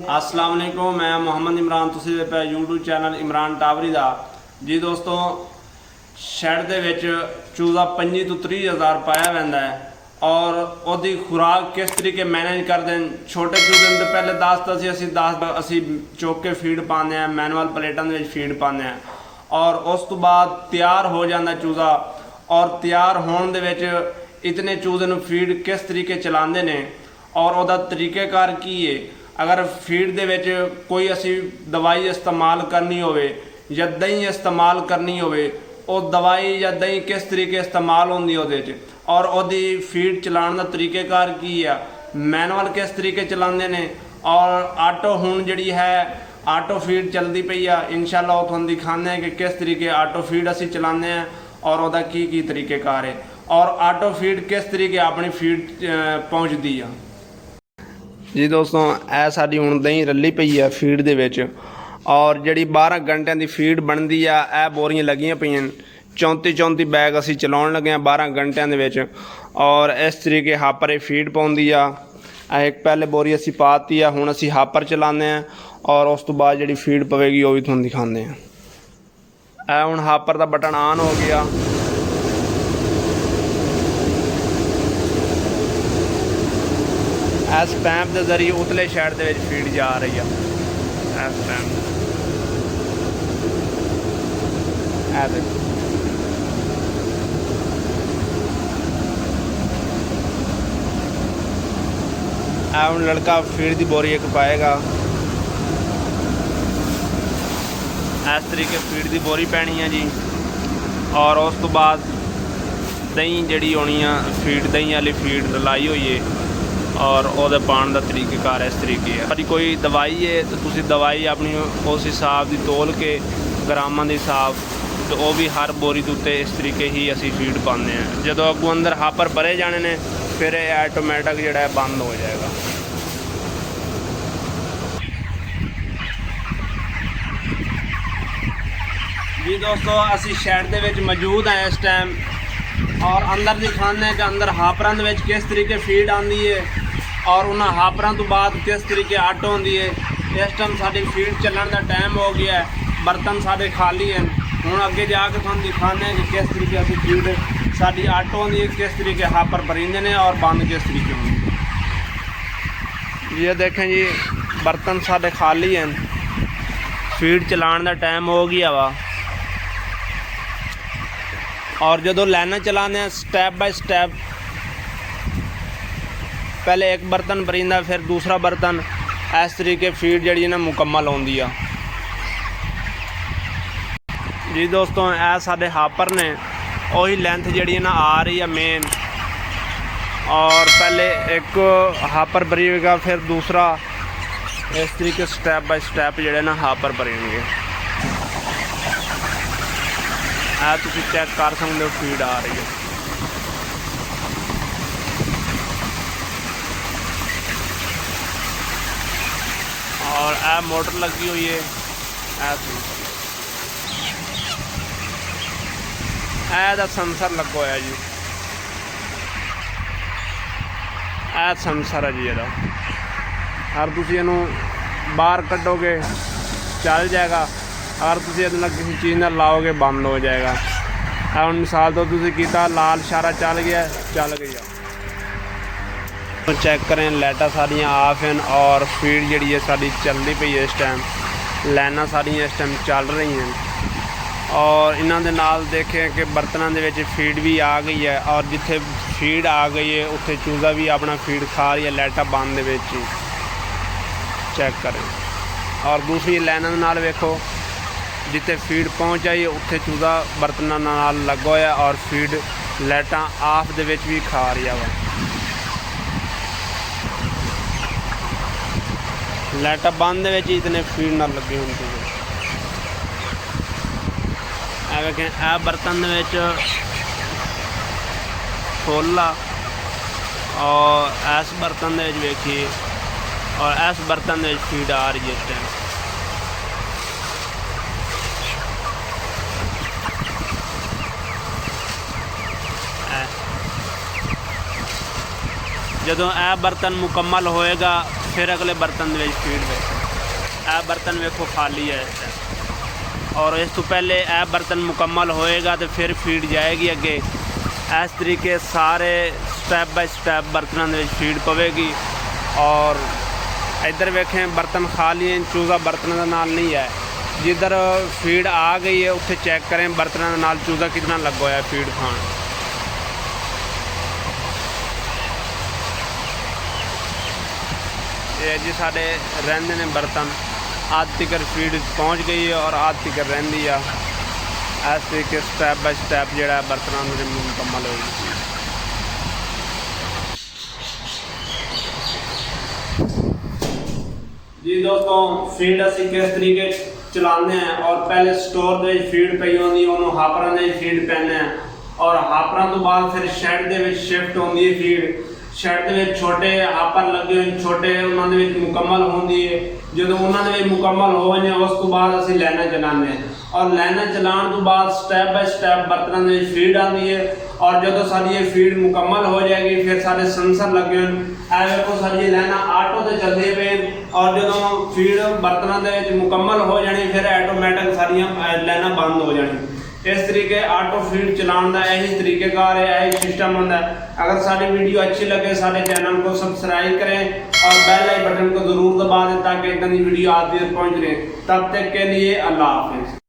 अस्सलाम वालेकुम, मैं मोहम्मद इमरान। तुसीं देख पे यूट्यूब चैनल इमरान टावरी दा जी। दोस्तों, शैड दे विच चूज़ा 25 तो 30 हज़ार पाया वैंदा है और उसकी खुराक किस तरीके मैनेज करते हैं। छोटे चूज़े तो पहले 10 असी चुक के फीड पाने हैं, मैनुअल प्लेटां दे विच फीड पाने हैं और उस तो बाद तैयार हो जाता चूज़ा। और तैयार होने दे विच इतने चूज़े नूं फीड किस तरीके चलाते हैं और उसका तरीक़ेकार की है। अगर फीड दे विच कोई असी दवाई इस्तेमाल करनी होवे या दही इस्तेमाल करनी होवे, उस दवाई या दही किस तरीके इस्तेमाल होंदी उहदे च और उहदी फीड चलाने का तरीक़ेकार की है। मैनुअल किस तरीके चलाते हैं और आटो हुण जिहड़ी है आटो फीड चलती पई आ। इंशाअल्लाह वो तुहानूं दिखाने हैं कि किस तरीके आटो फीड असी चलाते हैं और वह की तरीक़ेकार है और आटो फीड किस तरीके अपनी फीड पहुँचती है जी। दोस्तों, यह साडी हुण दही रली पई है फीड दे विच और जिहड़ी 12 घंटिਆਂ ਦੀ फीड बनती है। यह बोरियां लगियां पईयां 34 बैग असी चलाउण लगे 12 घंटिਆਂ ਦੇ ਵਿੱਚ और इस तरीके हापर फीड पाउंदी आ। एक पहले बोरी असी पाती आ, हुण असी हापर चलाने हैं और उस तो बाद जिहड़ी फीड पवेगी वो भी तुहानूं दिखाने हैं। यह हुण हापर का बटन ऑन हो गया। इस पैंप के जरिए उतले शैड के फीड जा रही है। इस पैंप हम लड़का फीड की बोरी एक पाएगा। इस तरीके फीड की बोरी पैनी है जी और उस तो बाद दही जी होनी है फीड, दही वाली फीड लाई हुई है और वो पाने का तरीक़ेकार इस तरीके है। साडी कोई दवाई है तो तुसी दवाई अपनी उस हिसाब की तोल के ग्रामां के हिसाब तो वह भी हर बोरी के उत्ते इस तरीके ही असी फीड पाने हैं। जो अगों अंदर हापर भरे जाने ने फिर यह आटोमैटिक जोड़ा बंद हो जाएगा। जी दोस्तों, असी शैड के विच मौजूद हैं इस टाइम और अंदर दिखाने हैं कि अंदर हापरां दे विच किस तरीके फीड आती है और उन्होंने हापरां तो बाद किस तरीके आटो होंदी है। इस टाइम साडी फीड चलने का टाइम हो गया है, बर्तन साढ़े खाली हैं। हुण अगे जाके तुहानूं दिखाने हैं कि किस तरीके असी फीड साडी आटो होंदी है, किस तरीके हापर भरींदे हैं और बंद किस तरीके होंगे। ये देखें जी, बर्तन साढ़े खाली हैं, फीड चलाने का टाइम हो गया वा और जो लाइना चलाने स्टैप बाय स्टैप पहले एक बर्तन भरींदा फिर दूसरा बर्तन, इस तरीके फीड जी ना मुकम्मल होंदी आ जी। दोस्तों, यह साढ़े हापर ने वही लेंथ जी ना आ रही है मेन और पहले एक हापर भरीगा फिर दूसरा, इस तरीके स्टैप बाय स्टैप जोड़े ना हापर भरेंगे। तुम चेक कर सकते हो फीड आ रही है। और यह मोटर लगी हुई है, यह सेंसर लगा हुआ जी, यह सेंसर है जी। यदा अगर तुम इनू बाहर कटोगे चल जाएगा, अगर तुम इतना किसी चीज़ ना लाओगे बंद हो जाएगा। हम मिसाल तो तुम किया लाल इशारा चल गया, चल गया। तो चेक करें लाइटां सारियां ऑफ हैं और फीड जी साड़ी चलती पई है। इस टाइम लाइनां सारियां इस टाइम चल रही हैं और इन्हों के नाल देखें कि बर्तनों के विच फीड भी आ गई है और जिथे फीड आ गई है उत्थे चूज़ा भी अपना फीड खा रही है लाइटां बंद दे विच ही। चेक करें और दूसरी लाइनों नाल वेखो जिथे फीड पहुँच आई उत्थे चूज़ा बर्तनों नाल लगा होया और फीड लाइटां ऑफ दे विच भी खा रही है। लाइटां बंद दे विच इतने फीड ना लगी होंदी है। देखें यह बर्तन दे विच फुल आ और इस बर्तन दे विच वेखिए और इस बर्तन दे विच फीड आ रही है इस टाइम। जदों यह बर्तन मुकम्मल होएगा फिर अगले बर्तन ਦੇ ਵਿੱਚ ਫੀਡ ਵੇਖੋ। ਇਹ ਬਰਤਨ ਵੇਖੋ ਖਾਲੀ ਹੈ ਇਸ ਟਾਈਮ, ਔਰ ਇਸ ਤੋਂ ਪਹਿਲੇ ਇਹ ਬਰਤਨ ਮੁਕੰਮਲ ਹੋਏਗਾ तो फिर फीड जाएगी अगे। इस तरीके सारे स्टैप बाय स्टैप बर्तनों ਦੇ ਵਿੱਚ फीड पवेगी। और इधर वेखें बर्तन खाली हैं, चूज़ा बर्तनों के नाल नहीं है। जिधर फीड आ गई है उत्थे चेक करें बर्तनों के नाल चूज़ा कितना लगा हुआ है फीड खान। ये जी साढ़े रहिंदे ने बर्तन, आध तिकर फीड पहुँच गई है और आध तिकर रहिंदी है। इस तरीके स्टैप बाय स्टैप जिहड़ा बर्तनों में मुकम्मल होगी। जी दोस्तों फीड असी किस तरीके चलाने हैं, और पहले स्टोर के फीड पई होंदी उन्होंने हापरां दे फीड पैने हैं, और हापरां तो बाद फिर शैड दे विच शिफ्ट होंदी है फीड। शैड दे विच छोटे हापर लगे हुए छोटे उन्हां दे विच मुकम्मल होंदी है। जो उन्हां दे विच मुकम्मल हो जाने उस तो बाद असी लाइनां चलाने हैं, और लाइनां चलाने तो बाद स्टैप बाय स्टैप बर्तनों दे विच फीड आती है। और जो सारी ये फीड मुकम्मल हो जाएगी फिर सारे सेंसर लगे हुए देखो सारी लाइना आटो से चलते पे, और जो फीड बर्तनों के मुकम्मल हो जानी फिर ऐटोमैटिक सारिया लाइना बंद हो जानी। इस तरीके आटो फीड चलाने का यही तरीकेकार है, यही सिस्टम होता है। अगर सारी वीडियो अच्छी लगे सारे चैनल को सब्सक्राइब करें और बेल आई बटन को ज़रूर दबा दें ताकि इतनी वीडियो आप तक पहुँच रहे। तब तक के लिए अल्लाह हाफिज़।